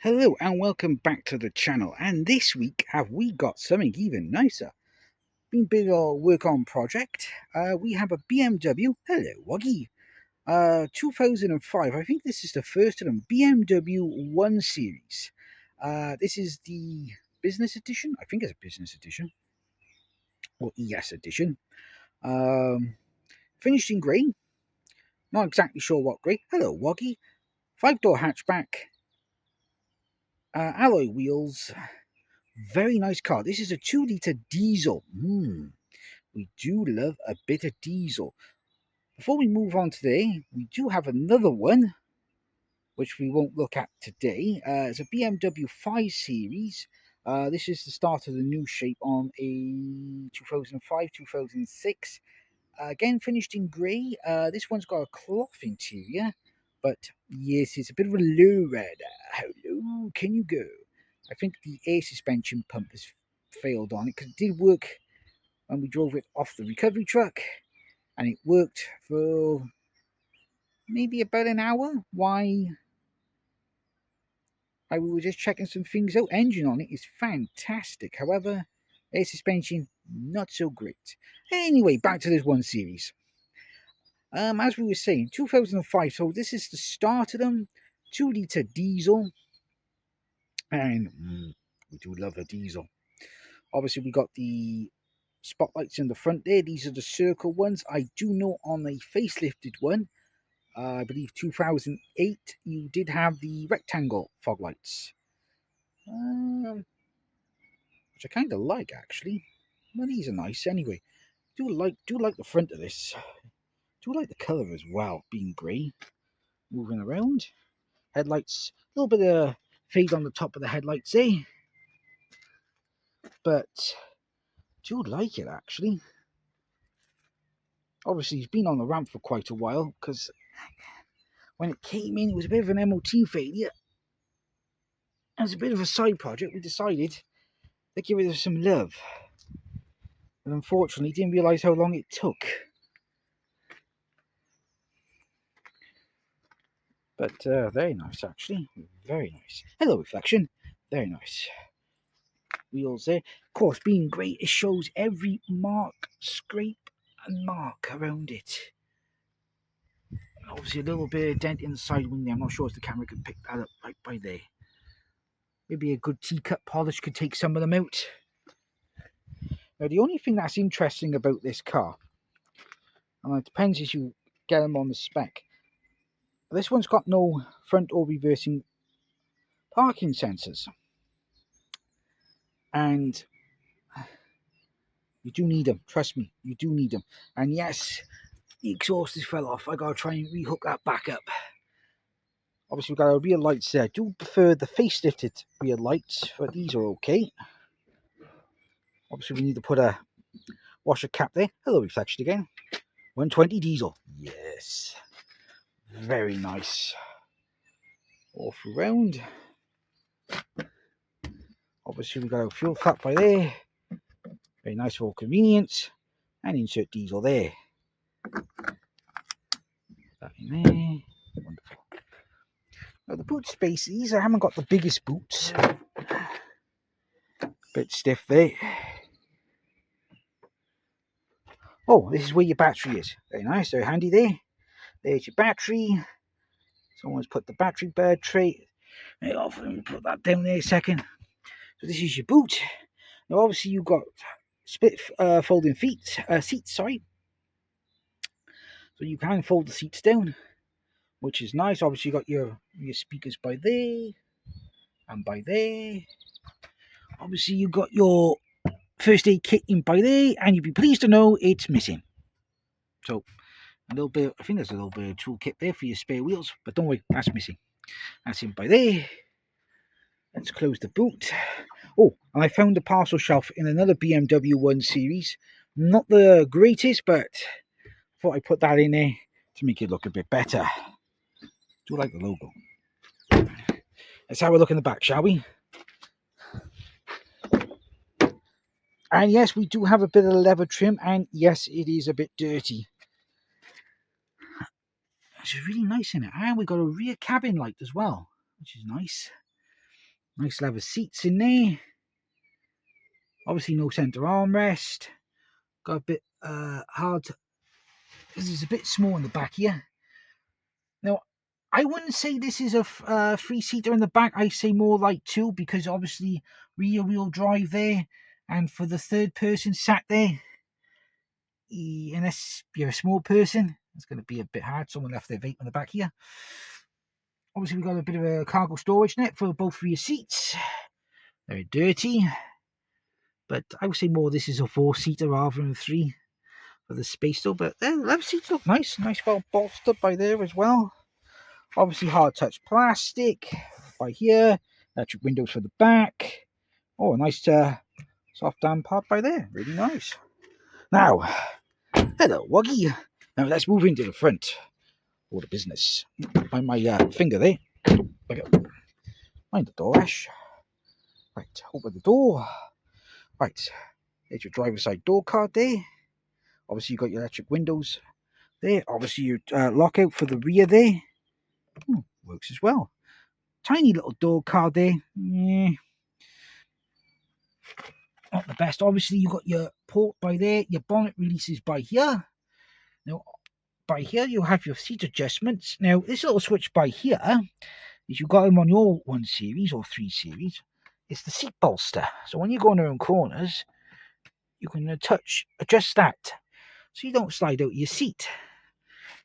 Hello and welcome back to the channel, and this week have we got something even nicer. Been big old work on project. We have a BMW, hello Woggy, 2005, I think this is the first of them, BMW 1 Series. This is the business edition, I think it's a business edition, or ES edition. Finished in grey, not exactly sure what grey, hello Woggy. 5-door hatchback, alloy wheels. Very nice car. This is a 2-litre diesel. We do love a bit of diesel. Before we move on today, we do have another one, which we won't look at today. It's a BMW 5 Series. This is the start of the new shape on a 2005-2006. Again, finished in grey. This one's got a cloth interior, but yes, it's a bit of a low rider. How low can you go? I think the air suspension pump has failed on it, because it did work when we drove it off the recovery truck, and it worked for maybe about an hour. Why we were just checking some things out. Engine on it is fantastic. However, air suspension, not so great. Anyway, back to this 1 Series. As we were saying, 2005, so this is the start of them. 2-litre diesel, and we do love a diesel. Obviously, we got the spotlights in the front there. These are the circle ones. I do know on a facelifted one, I believe 2008, you did have the rectangle fog lights, which I kind of like actually. Well, these are nice anyway. Do like the front of this. Do like the colour as well, being grey. Moving around. Headlights, a little bit of fade on the top of the headlights, but do like it actually. Obviously, he's been on the ramp for quite a while, because when it came in, it was a bit of an MOT failure. As a bit of a side project, we decided to give it some love, and unfortunately, didn't realise how long it took. But very nice, actually. Very nice. Hello, reflection. Very nice. Wheels there. Of course, being grey, it shows every mark, scrape, and mark around it. Obviously, a little bit of dent in the side wing there. I'm not sure if the camera could pick that up right by there. Maybe a good teacup polish could take some of them out. Now, the only thing that's interesting about this car, and it depends if you get them on the spec, this one's got no front or reversing parking sensors. And you do need them, trust me, you do need them. And yes, the exhaust has fell off. I gotta try and rehook that back up. Obviously, we've got our rear lights there. I do prefer the facelifted rear lights, but these are okay. Obviously, we need to put a washer cap there. Hello, reflection again. 120 diesel. Yes. Very nice. Off round. Obviously, we've got our fuel cap by there. Very nice for convenience. And insert diesel there. That in there. Wonderful. Now, the boot spaces, I haven't got the biggest boots. Bit stiff there. Oh, this is where your battery is. Very nice, very handy there. There's your battery. Someone's put the battery bird tray off, and put that down there a second. So this is your boot. Now obviously you've got split folding seats, sorry. So you can fold the seats down, which is nice. Obviously you got your speakers by there and by there. Obviously you got your first aid kit in by there, and you'd be pleased to know it's missing. So a little bit, I think there's a little bit of toolkit there for your spare wheels, but don't worry, that's missing. That's in by there. Let's close the boot. Oh, and I found a parcel shelf in another BMW 1 Series. Not the greatest, but thought I'd put that in there to make it look a bit better. Do like the logo. Let's have a look in the back, shall we? And yes, we do have a bit of leather trim, and yes, it is a bit dirty. It's really nice in it. And we've got a rear cabin light as well, which is nice. Nice leather seats in there. Obviously no centre armrest. Got a bit hard. This is a bit small in the back here. Now, I wouldn't say this is a three-seater in the back. I say more like two, because obviously rear-wheel drive there. And for the third person sat there, unless you're a small person, it's going to be a bit hard. Someone left their vape in the back here. Obviously, we've got a bit of a cargo storage net for both rear seats. Very dirty. But I would say more this is a four-seater rather than a three for the space though. But the leather seats look nice. Nice, well bolstered by there as well. Obviously hard touch plastic by here. Electric windows for the back. Oh, a nice soft damp part by there. Really nice. Now, hello, Wuggy. Now let's move into the front. All the business. Find my finger there. Okay. Mind the door, Ash. Right, open the door. Right, there's your driver's side door card there. Obviously, you've got your electric windows there. Obviously, your lockout for the rear there. Works as well. Tiny little door card there. Yeah. Not the best. Obviously, you've got your port by there. Your bonnet releases by here. Now, by here, you have your seat adjustments. Now, this little switch by here, if you've got them on your 1 series or 3 series, it's the seat bolster. So when you go around corners, you can adjust that so you don't slide out your seat.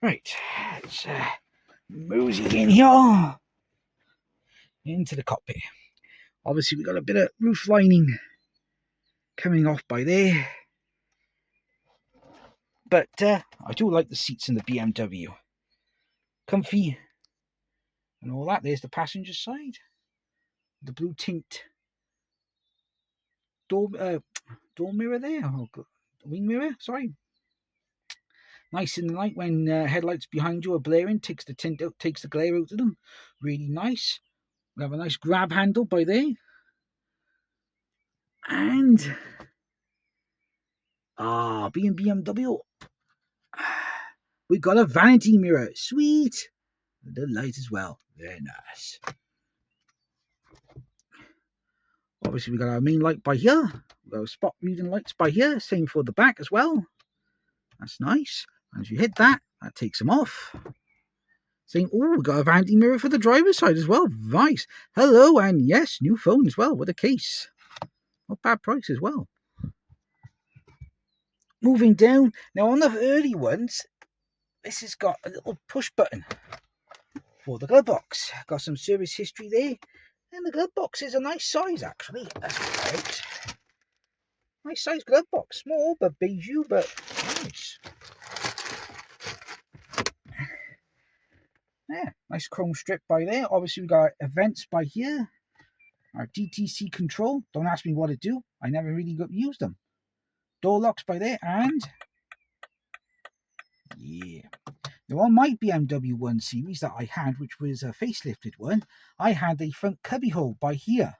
Right, let's mosey in here into the cockpit. Obviously, we've got a bit of roof lining coming off by there. But I do like the seats in the BMW. Comfy and all that. There's the passenger side. The blue tint door mirror there. Oh, wing mirror, sorry. Nice in the night when headlights behind you are blaring. Takes the tint out, takes the glare out of them. Really nice. We have a nice grab handle by there. And being BMW, we got a vanity mirror. Sweet. The light as well. Very nice. Obviously, we got our main light by here. We got our spot reading lights by here. Same for the back as well. That's nice. And as you hit that, that takes them off. Saying, oh, we got a vanity mirror for the driver's side as well. Nice. Hello, and yes, new phone as well with a case. Not bad price as well. Moving down. Now, on the early ones, this has got a little push button for the glove box. Got some service history there. And the glove box is a nice size, actually. That's right. Nice size glove box. Small, but bijou, but nice. Yeah, nice chrome strip by there. Obviously, we got events by here. Our DTC control. Don't ask me what to do. I never really used them. Door locks by there, and yeah. Now on my BMW 1 series that I had, which was a facelifted one, I had a front cubby hole by here.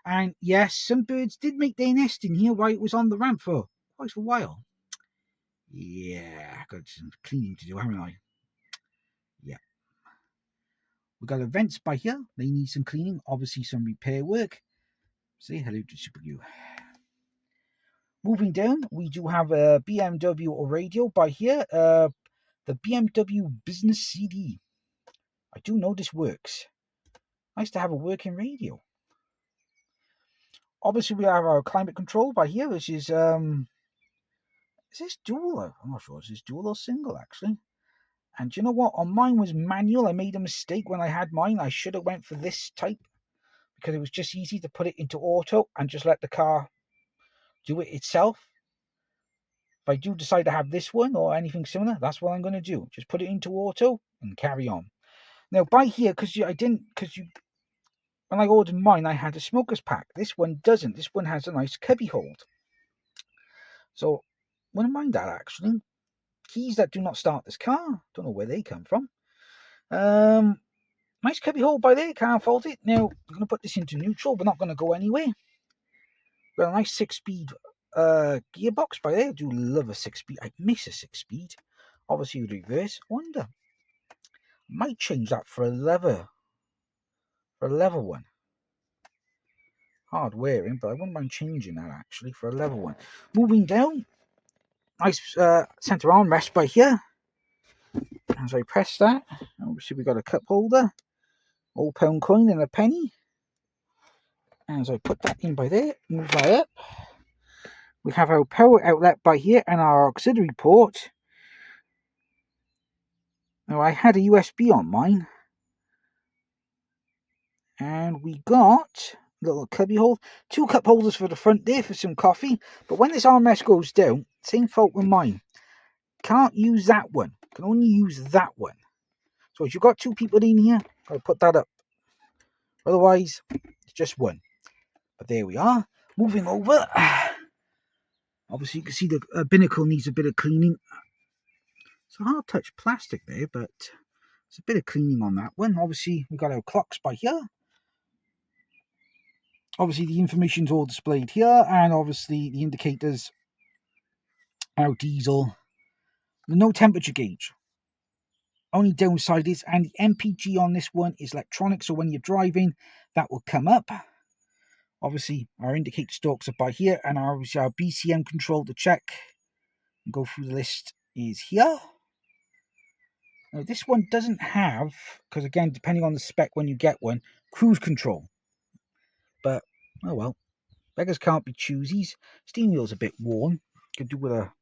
And yes, some birds did make their nest in here while it was on the ramp for quite a while. Yeah, I've got some cleaning to do, haven't I? Yeah. We've got vents by here. They need some cleaning, obviously some repair work. Say hello to Super Glue. Moving down, we do have a BMW radio by here. The BMW Business CD. I do know this works. Nice to have a working radio. Obviously, we have our climate control by here, which is this dual? I'm not sure. Is this dual or single, actually? And you know what? On mine was manual. I made a mistake when I had mine. I should have went for this type because it was just easy to put it into auto and just let the car do it itself. If I do decide to have this one or anything similar, that's what I'm going to do. Just put it into auto and carry on. Now, by here, when I ordered mine, I had a smoker's pack. This one doesn't. This one has a nice cubby hold. So, wouldn't mind that, actually. Keys that do not start this car. Don't know where they come from. Nice cubby hole by there. Can't fault it. Now, I'm going to put this into neutral. We're not going to go anywhere. Got a nice 6-speed gearbox by there. I do love a 6-speed. I miss a 6-speed. Obviously, reverse. I wonder. Might change that for a leather one. hard wearing, but I wouldn't mind changing that actually for a level one. Moving down, nice centre armrest by here. As I press that, obviously we got a cup holder, old pound coin and a penny. As I put that in by there, move that up. We have our power outlet by here and our auxiliary port. Now I had a USB on mine. And we got a little cubby hole, 2 cup holders for the front there for some coffee. But when this armrest goes down, same fault with mine. Can't use that one. Can only use that one. So if you've got 2 people in here, I'll put that up. Otherwise, it's just one. But there we are. Moving over. Obviously, you can see the binnacle needs a bit of cleaning. It's a hard touch plastic there, but it's a bit of cleaning on that one. Obviously, we've got our clocks by here. Obviously, the information's all displayed here, and obviously the indicators, our diesel, the no temperature gauge. Only downside is, and the MPG on this one is electronic, so when you're driving, that will come up. Obviously, our indicator stalks are by here, and obviously our BCM control to check and go through the list is here. Now, this one doesn't have, because again, depending on the spec when you get one, cruise control. But, oh well, beggars can't be choosies. Steering wheel's a bit worn. Could do with a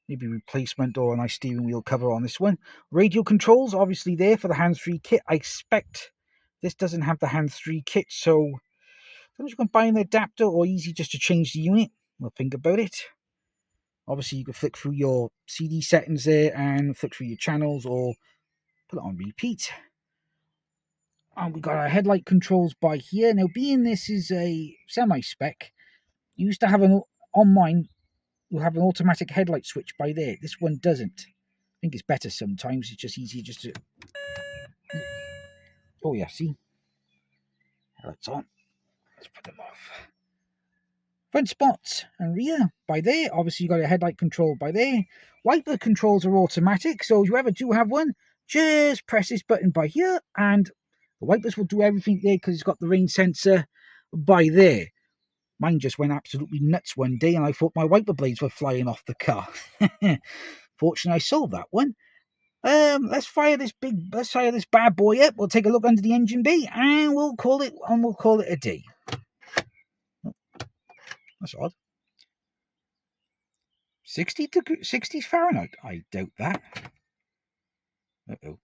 maybe replacement or a nice steering wheel cover on this one. Radio controls, obviously there for the hands-free kit. I expect this doesn't have the hands-free kit, so I don't know if you can buy an adapter or easy just to change the unit. We'll think about it. Obviously, you can flick through your CD settings there and flick through your channels or put it on repeat. And we got our headlight controls by here. Now, being this is a semi-spec, you used to have on mine, you'll have an automatic headlight switch by there. This one doesn't. I think it's better sometimes. It's just easier just to... Oh yeah, see? Headlights on. Let's put them off. Front spots and rear by there. Obviously, you've got a headlight control by there. Wiper controls are automatic, so if you ever do have one, just press this button by here, and the wipers will do everything there because it's got the rain sensor by there. Mine just went absolutely nuts one day, and I thought my wiper blades were flying off the car. Fortunately, I solved that one. Let's fire this bad boy up. We'll take a look under the engine bay, and we'll call it a day. That's odd. 60 Fahrenheit? I doubt that. Uh-oh.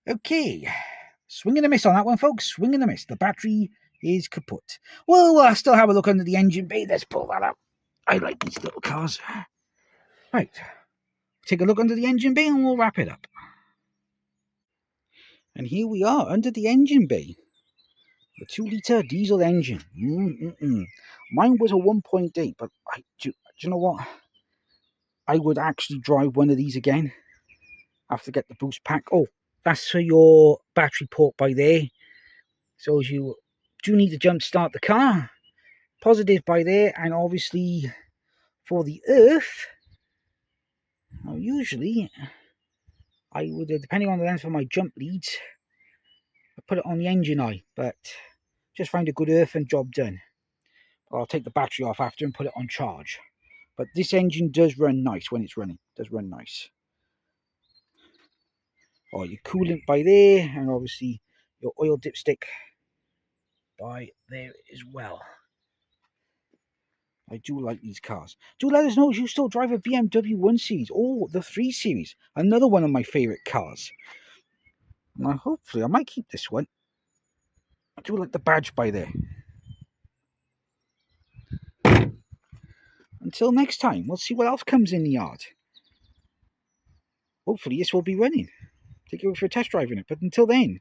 Okay. Swing and a miss on that one, folks. Swing and a miss. The battery is kaput. Well, we'll still have a look under the engine bay. Let's pull that up. I like these little cars. Right. Take a look under the engine bay and we'll wrap it up. And here we are under the engine bay. The 2-litre diesel engine. Mine was a 1.8, but do you know what? I would actually drive one of these again. Have to get the boost pack. Oh, that's for your battery port by there. So as you do need to jump start the car, positive by there, and obviously for the earth, now usually I would, depending on the length of my jump leads, I put it on the engine eye, but just find a good earth and job done. I'll take the battery off after and put it on charge. But this engine does run nice when it's running. It does run nice. Oh, your coolant by there, and obviously your oil dipstick by there as well. I do like these cars. Do let us know if you still drive a BMW 1 Series or the 3 Series. Another one of my favourite cars. Now, hopefully, I might keep this one. I do like the badge by there. Until next time, we'll see what else comes in the yard. Hopefully, this will be running. Take you for a test drive in it. But until then,